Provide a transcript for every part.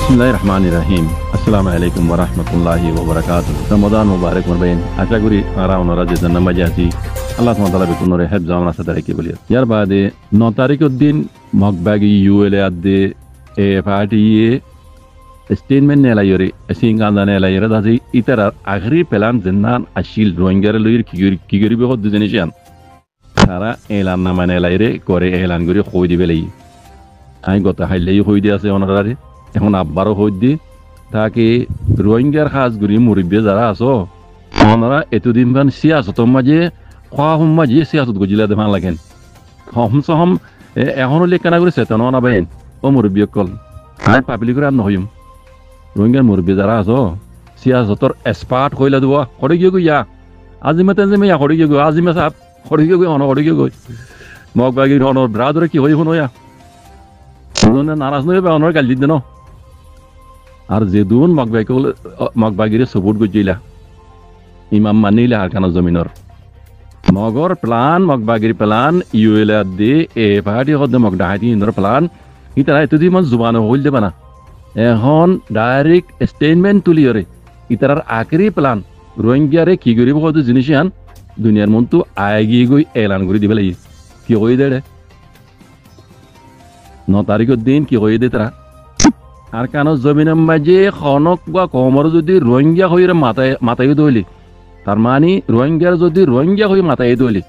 बिस्मिल्लाहिर्रहमानिर्रहीम अस्सलामु अलैकुम वरहमतुल्लाहि वबरकातुहू रमजान मुबारक मरबेन आशा करी आरा ওনারা যে নামাজে আছি আল্লাহ তাআলা বিকুনরে হেফজ জামানা সাথে রেখে বলি ইয়ার বাদে 9 তারিখের দিন মগবাগি ইউএল আদে এ পার্টি স্টেটমেন্ট নেলাইরে সিঙ্গান্দা নেলাইরে দাজি ইতার আখরি প্ল্যান জিন্নান আশিল রোহিঙ্গার লইর কিগরি বহুত দুজনিশান সারা এলান নামা নেলাইরে করে এলান করে কই দিবে লাই আই গত হাইলেই কই দি আছে ওনারারে এখন আব্বারও হইত দি তাকে রোহিঙ্গার খাসগুড়ি মুরব্বী যারা আছো ওনারা এতদিন গান সিয়াসতর মাঝে খাওয়া মাঝে সিয়াসত গজিলা দেখান লাগেন হম সহম এখনো লেখানা করে চেতন না বাইন ও মুরব্বী কল আমি পাবলিকের আর নহইম রোহিঙ্গার মুরব্বী যারা আছো সিয়াসতর এক্সপার্ট কইলা দেওয়া করে গিয়ে গইয়া আজি মেতে যে মেয়া করে গিয়ে গই আজি মে সাপ করে গিয়ে গই অন করে গিয়ে গই মগ বাগির অনর ব্রাদরে কি হই হনয়া নারাজ নয় বা অনর গাল দিতে ন আর যে দুন মগবাগিরে সপোর্ট করছিলা ইমাম মানিলা আর কানা জমিনর মগর প্লান মগবাগির প্লান ইউএল দে এ পার্টি হদে মগ ডাহাতি ইন্দর প্লান ইতারা এতদি মন জুবান হইল দেবা না এখন ডাইরেক্ট স্টেটমেন্ট তুলিয়রে ইতারার আখরি প্লান রোহিঙ্গারে কি করিব কত জিনিস আন দুনিয়ার মন তো আগে গই এলান করে দিবে লাগি কি কই দে 9 তারিখের দিন কি কই দে তারা আর কেন জমিনের মাঝে খনক বা কমর যদি রোহিঙ্গা হয়ে মাথায় দইলি তার মানে রোহিঙ্গার যদি রোহিঙ্গা হয়ে মাথায় দইলি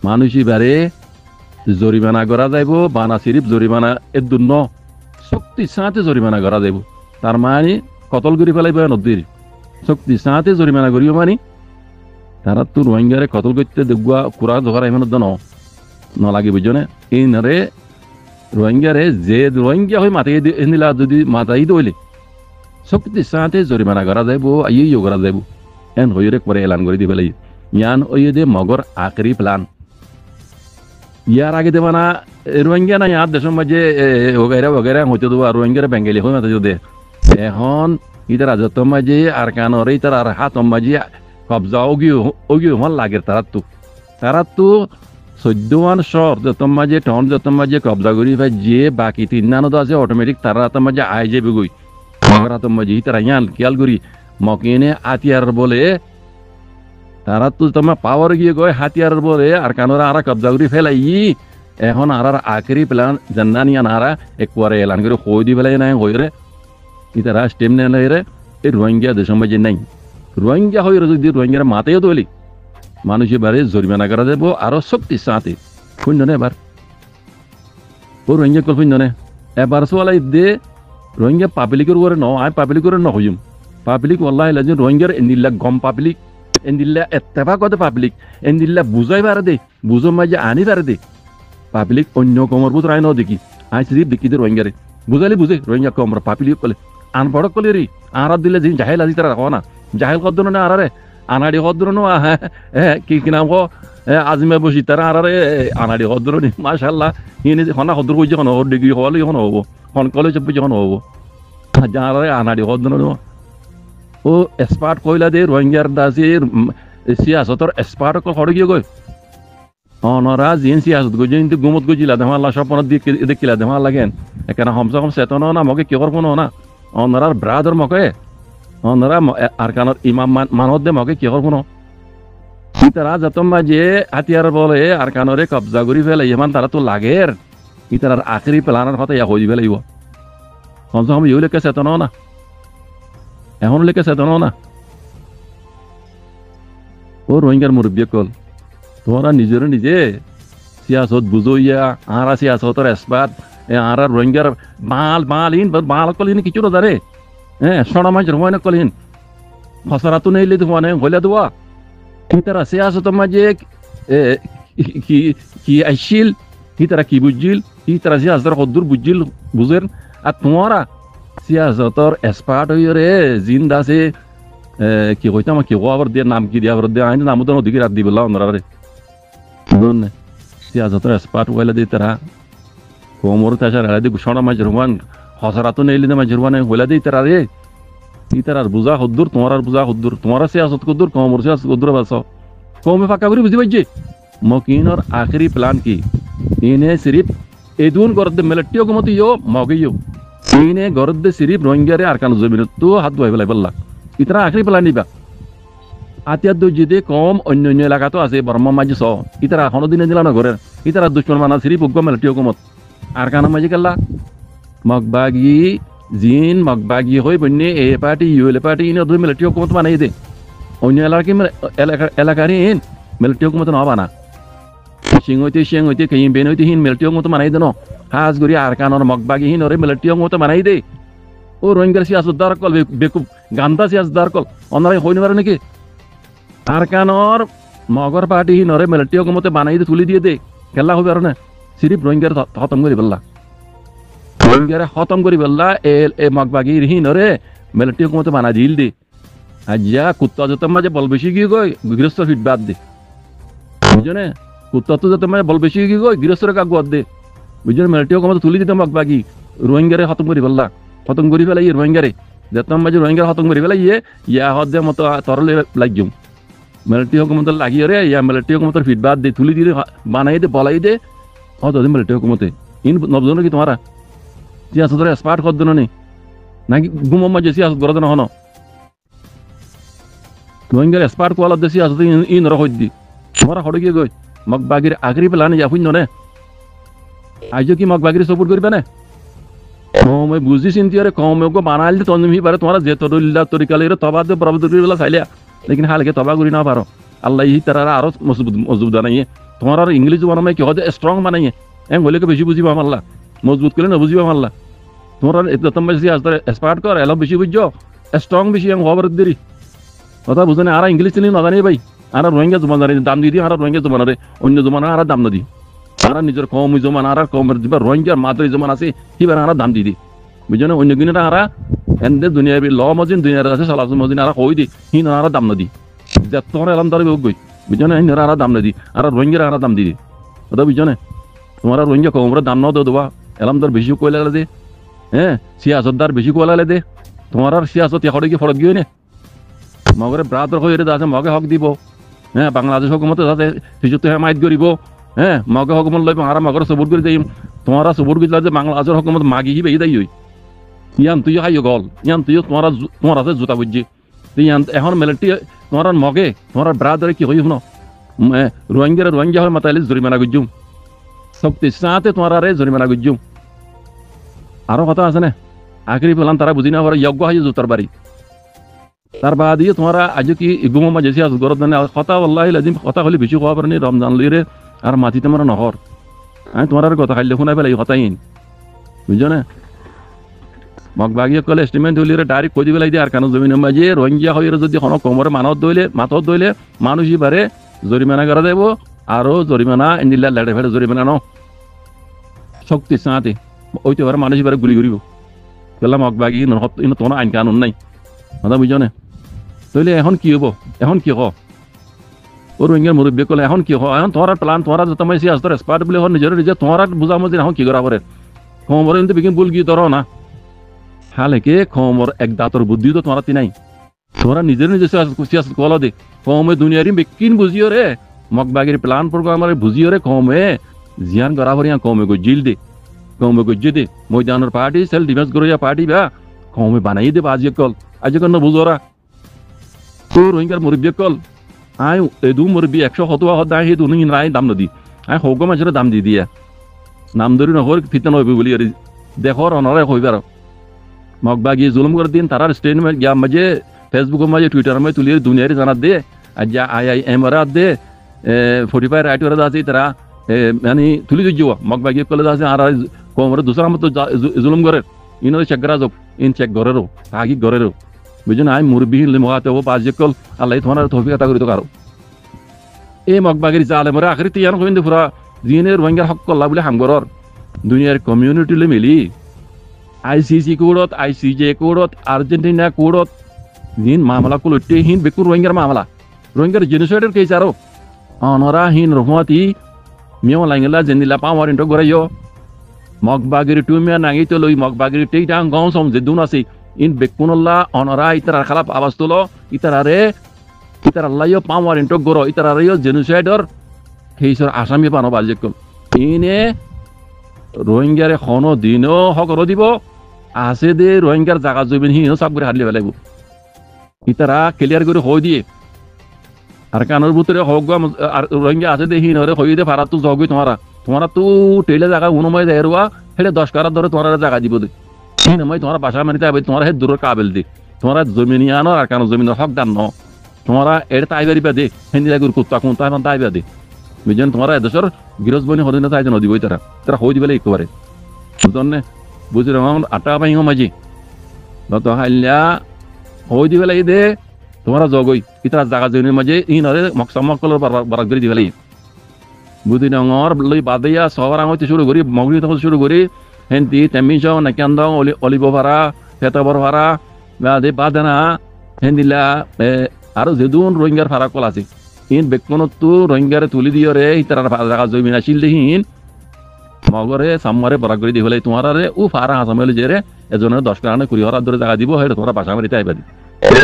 মানুষই বারে জরিমানা করা যাইব বানা সিরিফ জরিমানা এর দুন্য শক্তি সাথে জরিমানা করা যাইব তার মানে কতল করে ফেলাইব নদীর শক্তি সাথে জরিমানা করিও মানে তারা তো রোহিঙ্গারে কতল করতে দেখুয়া কুড়া জোগার এমন নলাগি বুঝনে এই নরে রোহিঙ্গারে যে রোহিঙ্গা হয়ে মাথায় নিলা যদি মাথায় দইলে শক্তি সাথে জরিমানা করা যাইব ইয়ে করা যাইব এন হইরে করে এলান করে দিবে লাগে ইয়ান ওই দে মগর আখরি প্লান ইয়ার আগে দেবা না রোহিঙ্গা না ইয়ার দেশের মাঝে ওগেরা হইতে দেবো আর রোহিঙ্গারে বেঙ্গালি হয়ে মাথায় দে এখন ইতার রাজত্ব মাঝে আর কানর ইতার আর হাত মাঝে কবজা ওগিও হল লাগে তারা তো 14 শহর যত মাঝে টাউন যত মাঝে কবজা করি ভাই যে বাকি 3 আছে অটোমেটিক তারা হাত মাঝে আই যাবে গই মগর হাত মাঝে তারা ইয়ান খেয়াল করি মকিনে হাতিয়ার বলে তারা তো তোমার পাওয়ার গিয়ে গয় হাতিয়ার বলে আর কানোরা আর কবজা করি ফেলাই এখন আর আখরি প্ল্যান জান্নানিয়ান আর একবারে এলান করে কই দি ফেলাই নাই হইরে ইতারা স্টেম নেই রে এই রোহিঙ্গা দেশের মাঝে নাই রোহিঙ্গা হইরে যদি রোহিঙ্গার মাথায় দলি মানুষের বারে জরিমানা করা যাবো আরো শক্তি সাথে শুননে এবার ও রোহিঙ্গা কল শুননে এবার সোয়ালাই দে রোহিঙ্গা পাবলিকের উপরে ন আয় পাবলিকের ন হইম পাবলিক ওয়াল্লাহ লাজিম রোহিঙ্গার এন্দিল্লা গম পাবলিক এন্দিল্লা এত্তেফা কত পাবলিক এন্দিল্লা বুঝাই পারে দে বুঝো মাঝে আনি পারে দে পাবলিক অন্য কমর বুঝ রায় ন দেখি আই সিরিপ দেখি দে রোহিঙ্গারে বুঝালি বুঝে রোহিঙ্গা কমর পাবলিক কলে আনপড় কলে রি আর দিলে যে জাহেল আজি তারা রাখো না জাহেল কদ্দ না আরে আনাড়ি কদ্র নো হ্যাঁ কি নাম কো আজিমে বসি তারা আরে আনাড়ি কদ্র নি মাশাআল্লাহ ইনি হনা কদ্র কই যখন ওর ডিগ্রি হওয়ালে যখন হবো হন কলেজ যখন হবো যারে আনাড়ি কদ্র নো ও এক্সপার্ট কইলা দে রোহিঙ্গার দাসি সিয়াসতর এক্সপার্ট কল হড় গিয়ে গই অনরা জিন সিয়াসত গই কিন্তু গুমত গজিলা দেমা আল্লাহ স্বপ্ন দেখিলা দেমা লাগেন এখানে হমসা কম চেতন না মকে কি করবো না অনরার ব্রাদার মকে অনরা আর কানোর ইমাম মানত দে মকে কি করবো না ইতারা যত মাঝে হাতিয়ার বলে আর কানোরে কবজা করি ফেলে ইমান তারা তো লাগের ইতারার আখরি প্লানের কথা ইয়া হই ফেলাইব হমসা কম ইউ লেখে চেতন না এখন লেখে চেতন না ও রোহিঙ্গার মুরব্বী কল তোমরা নিজের নিজে সিয়াসত বুঝইয়া আরা সিয়াসতর এক্সপার্ট আর রোহিঙ্গার বাল কলিন কিছু না জানে হ্যাঁ সোনা মাছ রোহিন কলিন ফসরাতো নেইলে তো মানে হইলে দেওয়া তারা সিয়াসতের মাঝে কি আইছিল তারা কি বুঝিল তারা সিয়াসতের কদ্দুর বুঝিল বুঝেন আর তোমারা সিয়াসতর এক্সপার্ট হইয়া রে জিন্দা আছে কি কইতাম কি খবর দিয়ে নাম কি দিয়া দিয়ে আইন নাম তো নদীকে রাত দিবলা ওনারা রে সিয়াসতর এক্সপার্ট হইলে দিয়ে তারা কোমর তাছাড়া হেলা দিয়ে সোনা মাছ রোমান ফসরাতো নেইলে মাছ রোমান হইলা দিয়ে তারা রে ইতার বুঝা হদ্দুর তোমার বুঝা হদ্দুর তোমার সিয়াসত কদ্দুর কোমর সিয়াসত কদ্দুর বাস কমে ফাঁকা করে বুঝি পাইছে মকিনর আখরি প্ল্যান কি ইনে সিরিফ এদুন করতে মিলিটারি হুকুমত ইয়ো মগে ইয়ো ইনে গরদ দে সিরিপ রোহিঙ্গারে আর কান জমিন তো হাত ধুয়াই পেলাই বললা ইতরা আখরি পেলা নিবা আতিয়ার দর্জিতে কম অন্য অন্য এলাকা তো আছে বর্মা মাঝি স ইতারা এখনো দিনে দিলা না ঘরের ইতারা দুশ্মন মানা সিরিপ উগ্গ মেলটি হুকুমত আর কানা মাঝি কাল্লা মগবাগি জিন মগবাগি হই বন্যে এ পার্টি ইউএল পার্টি ইনে দুই মিলিটারি হুকুমত বানাই দে অন্য এলাকারই ইন মিলিটারি হুকুমত না বানা সিং হইতে কেই বেন হইতে হিন মিলিটারি হুকুমত বানাই দে ন হাজ গরি আর কানর মগবাগি হিন ওরে মিলিটারি হুকুমত বানাই দে ও রোহিঙ্গার সিয়াসতদার কল বেকুব গান্দা সিয়াসতদার কল অনারাই হই না নাকি আর কানর মগর পার্টি হিন ওরে মিলিটারি হুকুমত বানাই দে তুলি দিয়ে দে খেলা হবে আর না সিরিপ রোহিঙ্গার খতম করে বললা রোহিঙ্গারে খতম করি বললা এ মগবাগি হিন ওরে মিলিটারি হুকুমত বানাই দিল দে আজ্ঞা কুত্তা যত মাঝে বল বেশি গিয়ে গই গৃহস্থ ফিট বাদ দে বুঝনে কুত্তা তো যত মাঝে বল বেশি গিয়ে গই গৃহস্থরে কাক বাদ দে বুঝনে মিলিটারি হুকুমত তুলি দিতে মগবাগি রোহিঙ্গারে খতম করি বললা খতম করি ফেলাই রোহিঙ্গারে যত মাঝে রোহিঙ্গার খতম করি ফেলাই ইয়া হদ দে মতো তরলে লাগিম মিলিটারি হুকুমত লাগিয়ে রে ইয়া মিলিটারি হুকুমতের ফিট বাদ দে তুলি দিয়ে বানাই দে বলাই দে হদ দে মিলিটারি হুকুমতে ইন নবজন কি তোমারা সিয়াসত ধরে স্পার্ট কর দেন নি নাকি গুম মাঝে সিয়াসত করে দেন হন রোহিঙ্গার স্পার্ট কোয়ালা দে সিয়াসত ইন রহ দি তোমারা হড়ে গিয়ে গই মগবাগির আখরি পেলানি যা শূন্য নে আইজো কি মগবাগির সপোর্ট করবে না কমে বুঝি চিন্তি আরে কমে গো বানাইল দি তনমি পারে তোমারা যে তরিল্লা তরিকালে তবা দে বরাবর করি বেলা চাইলিয়া লেকিন হালকে তবা করি না পারো আল্লাহ ই তারা আরো মজবুত বানাইয়ে তোমার আর ইংলিশ বানাই কি হদে স্ট্রং বানাইয়ে এম হলে বেশি বুঝিবা মাল্লা মজবুত করে না বুঝিবা মাল্লা তোমার একদম বেশি আসতে স্পার্ট কর এলো বেশি বুঝছো স্ট্রং বেশি এম খবর দেরি কথা বুঝে না আর ইংলিশ চিনি না জানি ভাই আর রোহিঙ্গা জমা জানি দাম দিয়ে দিই আর রোহিঙ্গা জমা রে অন্য জমানা আর দাম না দিই আর নিজের কম জমান আর কম দিবা রোহিঙ্গার মাত্র জমান আছে সিবার আর দাম দিয়ে দিই বুঝছো না অন্য কিনে আর এনে দুনিয়া ল মজিন দুনিয়ার আছে সালাস মজিন আর কই দি হিন আর দাম না দিই যে তোমার এলাম তার গই বুঝছো না হিন আর দাম না দিই আর রোহিঙ্গার আর দাম দিয়ে দিই কথা বুঝছো না তোমার রোহিঙ্গা কম দাম না দেওয়া এলাম তোর বেশি কই লাগলে দে হ্যাঁ সিয়াসতদার বেশি কই লাগলে দে তোমার আর সিয়াসত এখন কি ফরক গিয়ে নে মগরে ব্রাদর হয়ে আছে মগে হক দিব হ্যাঁ বাংলাদেশ হুকুমত যাতে সিজুতে হেমায়ত করিব হ্যাঁ মগে হুকুমত লইব আর মগরে সবুর করে দিম তোমারা সবুর করে যে বাংলাদেশের হুকুমত মাগি হিবে দাই হই ইয়ান তুই হাই গল ইয়ান তুই তোমার আছে জুতা বুঝছি তুই এখন মিলিটারি তোমার মগে তোমার ব্রাদরে কি হই শুনো রোহিঙ্গা হয় মাতাইলে জরিমানা গুজুম শক্তি সাথে তোমার আরে জরিমানা গুজুম আরো কথা আছে না আখরি পেলাম তারা বুঝি না পারে যজ্ঞ হয় জুতার বাড়ি তার বাদ দিয়ে তোমারা আজ কি গুমো মাঝে আছে গরত মানে কথা আল্লাহ লাজিম কথা হলে বেশি খাওয়া পারেনি রমজান লইরে আর মাটিতে মারা নহর আমি তোমার আর কথা খাইলে শুনাই পেলাই কথাই বুঝছো না মগবাগিয়ে কলে এস্টিমেন্ট হলিরে ডাইরেক্ট কই দিবে আর কেন জমিনের মাঝে রোহিঙ্গা হয়ে যদি কোনো কোমরে মাথত দইলে মানুষই পারে জরিমানা করা দেব আরো জরিমানা নিলা লেটে ফেটে জরিমানা ন শক্তি চাঁতে ওইতে পারে মানুষই পারে গুলি করিব পেলাম মগবাগি তোমার আইন কানুন নাই কথা বুঝছো না তাহলে এখন কি হবো এখন কি হ ও রোহিঙ্গার মুরব্বী কলে এখন কি হ এখন তোমার প্লান তোমার যত মাইসি আসতে স্পার্ট বলে নিজের নিজে তোমার বুঝা মধ্যে এখন কি করা পারে খবর কিন্তু বিকিন ভুল কি ধরো না হালেকে খবর এক দাঁতর বুদ্ধি তো তোমার নাই তোমরা নিজের নিজে সিয়াসত কল দে কমে দুনিয়ারি বেকিন বুঝিও রে মগবাগির প্লান প্রোগ্রাম বুঝিও রে কমে জিয়ান করা ভরিয়া কমে গো জিল দে কমে গজ্জে দে ময়দানের পার্টি সেল ডিফেন্স করিয়া পার্টি বা কমে বানাই দে আজ কল বুঝোরা তো রোহিঙ্গার মুরব্বী কল আই এদু মুরব্বী 170 হদ দাই হেতু নিন রাই দাম নদি আই হগম মাঝে দাম দি দিয়া নাম ধরি নহর ফিতনা নইবে বলি আর দেখর অনরে কইবার মগবাগি জুলুম করে দিন তারার স্টেটমেন্ট গিয়া মাঝে ফেসবুক মাঝে টুইটার মাঝে তুলিয়ে দুনিয়ারে জানাত দে আজ IIM রাত দে 45 রাইট করে আছে তারা মানে তুলি দিও মগবাগি কলে আছে আর কোমরে দুসরা মত জুলুম করে ইনো চেকরা জব ইন চেক গরেরো আগি গরেরো বুঝুন আই মুরব্বী লিমহাতে ও পাজকল আল্লাহ তোমার তৌফিক আতা করি তো কারো এই মগবাগির জালেমরে আখরি তিয়ান কইন দে পুরা জিনের রোহিঙ্গার হক কল্লা বলে হামগরর দুনিয়ার কমিউনিটি লে মিলি ICC কোডত ICJ কোডত আর্জেন্টিনা কোডত জিন মামলা কুলতে হিন বেকুর রোহিঙ্গার মামলা রোহিঙ্গার জেনোসাইডের কেস আরো অনরা হিন রহমতি মিও লাইঙ্গলা জেনিলা পাওয়ার ইন্টো গরাইও মগবাগির টুমিয়া নাঙ্গি তো লই মগবাগির টেইটাং গাঁও সম যে দুন আছে ইন বেকুনল্লা অনরা ইতার খালাপ আওয়াজ তোলো ইতারারে ইতার আল্লাহও পাওয়ার ইন্টো গরো ইতারারেও জেনোসাইডর হেইসর আসামি পানো বাজেক ইনে রোহিঙ্গারে খন দিনও হক দিব আছে দে রোহিঙ্গার জায়গা জমিন হিনো সব করে হারলে ফেলাইব ইতারা ক্লিয়ার করে হয়ে দিয়ে আর কানোর ভিতরে হোক আর রোহিঙ্গা আছে দে হিনরে হয়ে দে ফারা তো জগই তোমারা তো টেলে জায়গা অনুময় দেয় রুয়া সেটা 10 কারার ধরে তোমার জায়গা দিব দে হিনময় তোমার বাসা মানিতে হবে তোমার হে দূরের কাবেল দে তোমার জমিন আনো আর কানো জমিনের হকদার ন তোমরা এটা তাইবারিবা দে হিন্দি লাগুর কুত্তা কুন্তা এখন তাইবা দে বুঝছেন তোমরা এদেশের গৃহস্থ বনি হদিন তাই যেন দিবই তারা হয়ে দিবে একেবারে বুঝলেন বুঝি রকম আটা পাই মাঝি নত হাইলা হয়ে দিবে লাগি দে তোমরা জগই ইতারা জাগা জমিনের মাঝে ইনরে মকসামকল বারাক করে দিবে লাগি বুঝি রঙর লই বাদিয়া সবার আঙতে শুরু করি মগরি তখন শুরু করি হেন্তি তেমিস নাকিয়ান্দ অলিব ভাড়া ফেতবর ভাড়া দে বাদানা হেন্দিলা আরো যেদুন রোহিঙ্গার ফারা কল আছে ইন বেকনতো রোহিঙ্গারে তুলি দিও রে ইতারা জাগা জমিন আসিল দেহিন মগরে সাম্মারে বরাক করে দি হলে তোমার রে ও ফারা হাসামেলি যে রে এজনের 10 কারণে 20 হাজার ধরে জায়গা দিব হেটা তোমরা বাসা মারিতে আইবা দি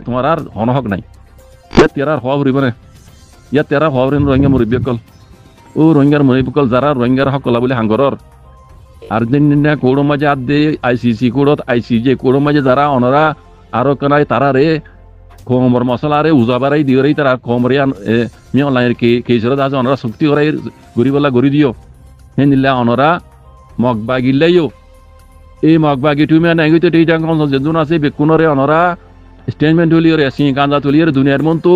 তোমার আর হনহক নাই তেরার হওয়া ভরিব না তেরা হওয়া রোহিঙ্গা মুরব্বিকল ও রোহিঙ্গার মুরব্বিকল যারা রোহিঙ্গার হক কলা বলে হাঙ্গরর আর্জেন্টিনা কোড়ো মাঝে আদ দে আইসিসি কোড়ত আইসিজে কোড়ো মাঝে যারা অনরা আরো কানাই তারা রে কোমর মশলা রে উজাবারাই দিও রে তারা কোমরিয়ান মি অনলাইন কেসর দাজ অনরা শক্তি করাই গরিবলা গরি দিও হেনিলা অনরা মগবা গিল্লাইও এই মগবা গিটুমিয়া নাই গইতে টেইটা কোন যেদুন আছে বেকুনরে অনরা স্টেটমেন্ট তুলিও রে সিং কান্দা তুলিও রে দুনিয়ার মন তো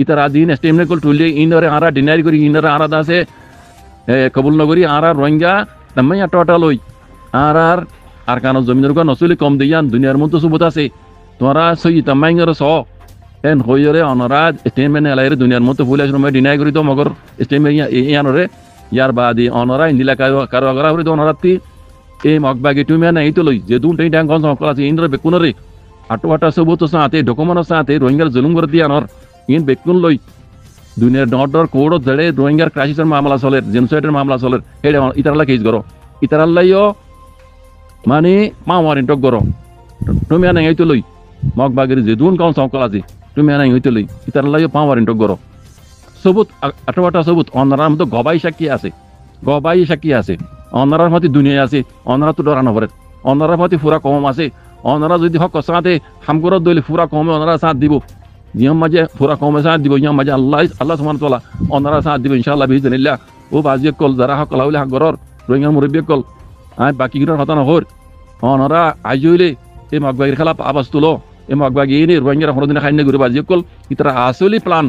ইতারা দিন স্টেটমেন্ট কল তুলি ইনরে আরা ডিনাই করি ইনরে আরা দাসে কবুল নগরি আরা রোহিঙ্গা তামাই টোটাল হই আর কানো জমিনের গো নসলি কম দিয়ান দুনিয়ার মন তো সুবত আছে তোরা সই তামাই ngর স এন হইরে অনরা স্টেটমেন্ট এলাইরে দুনিয়ার মতো ফুল আসলে মই ডিনাই করি তো মগর স্টেটমেন্ট ইয়ানরে ইয়ার বাদি অনরা ইন্দিলা কারো আগরা হরি তো অনরাতি এই মগবাগি টুমিয়া নাই তো লই যে দুন টাই ডাং কোন সকল আছে ইন্দ্র বেকুনরে আটো সবুত সাথে ডকুমেন্ট সাথে রোহিঙ্গার জুলুম করে দিয়া নর ইন বেকুন লই দুনিয়ার ডর কোড ধরে রোহিঙ্গার ক্রাইসিসের মামলা চলে জেনোসাইডের মামলা চলে হেডে ইতারালা কেস করো ইতারাল্লাইও মানে মাওয়ারিন টক করো টুমিয়া নাই তো লই মগবাগির যে দুন কোন সকল আছে তুমি নাই হইতে লই ইতার লাগে পাওয়ার ইন্টক করো সবুত আটোয়াটা সবুত অনারার মতো গবাই সাক্ষী আছে অনারার মতো দুনিয়া আছে অনারা তো ডরানো পরে অনারার মতো ফুরা কম আছে অনারা যদি হক সাথে হামকরত দইলে ফুরা কমে অনারা সাথ দিব নিয়ম মাঝে ফুরা কমে সাথ দিব নিয়ম মাঝে আল্লাহ সুবহানাহু ওয়া তাআলা অনারা সাথ দিব ইনশাআল্লাহ বিইজনিল্লাহ ও বাজিয়ে কল যারা হক লাউলে হক গরর রোহিঙ্গা মুরব্বি কল আই বাকি গিরর হতা না হর অনারা আইজইলে এই মগবাগির খেলাপ আওয়াজ তুলো এই মগবাগি নি রোহিঙ্গারা হরদিনে খাইনে ঘুরে বাজিয়ে কল ইতারা আসলি প্ল্যান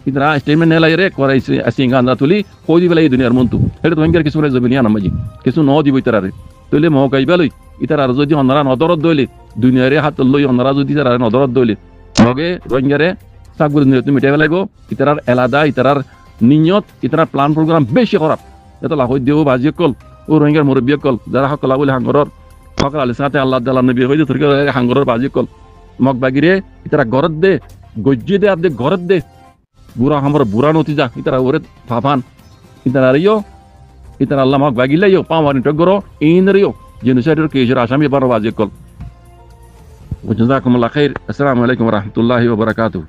ইতারা স্টেটমেন্ট নেলাই রে করাইছে আসিং গান্দা তুলি কই দিবেলা এই দুনিয়ার মন্তু এটা রোহিঙ্গার কিছু রে জবিনিয়া নামাজি কিছু ন দিব ইতারা রে তইলে মহ কাইবালই ইতারা যদি অনারা নদরত দইলে দুনিয়ারে হাত লই অনারা যদি ইতারা নদরত দইলে মগে রোহিঙ্গারে সাকগুর নিয়ত মিটাই ফেলাইবো ইতারার এলাদা ইতারার নিয়ত ইতারার প্ল্যান প্রোগ্রাম বেশি খারাপ এত লাভ দেও বাজিয়ে কল ও রোহিঙ্গার মুরব্বি কল যারা হকলা বলে হাঙ্গরর হকলা আলি সাথে আল্লাহ তাআলা নবী হইতে তরকে হাঙ্গরর বাজিয়ে কল মগবাগিরে ইতারা গরত দে গজ্জি দে আদে গরত দে বুড়া আমার বুড়া নতি যা ইতারা ওরে ফাফান ইতারা রিও ইতারা আল্লাহ মগবাগিলাইও পাওয়ানি টগরো ইন রিও জেনোসাইডের কেজের আসামি বারো বাজে কল ওয়া জাযাকুমুল্লাহ খাইর আসসালামু আলাইকুম ওয়া রাহমাতুল্লাহি ওয়া বারাকাতুহু।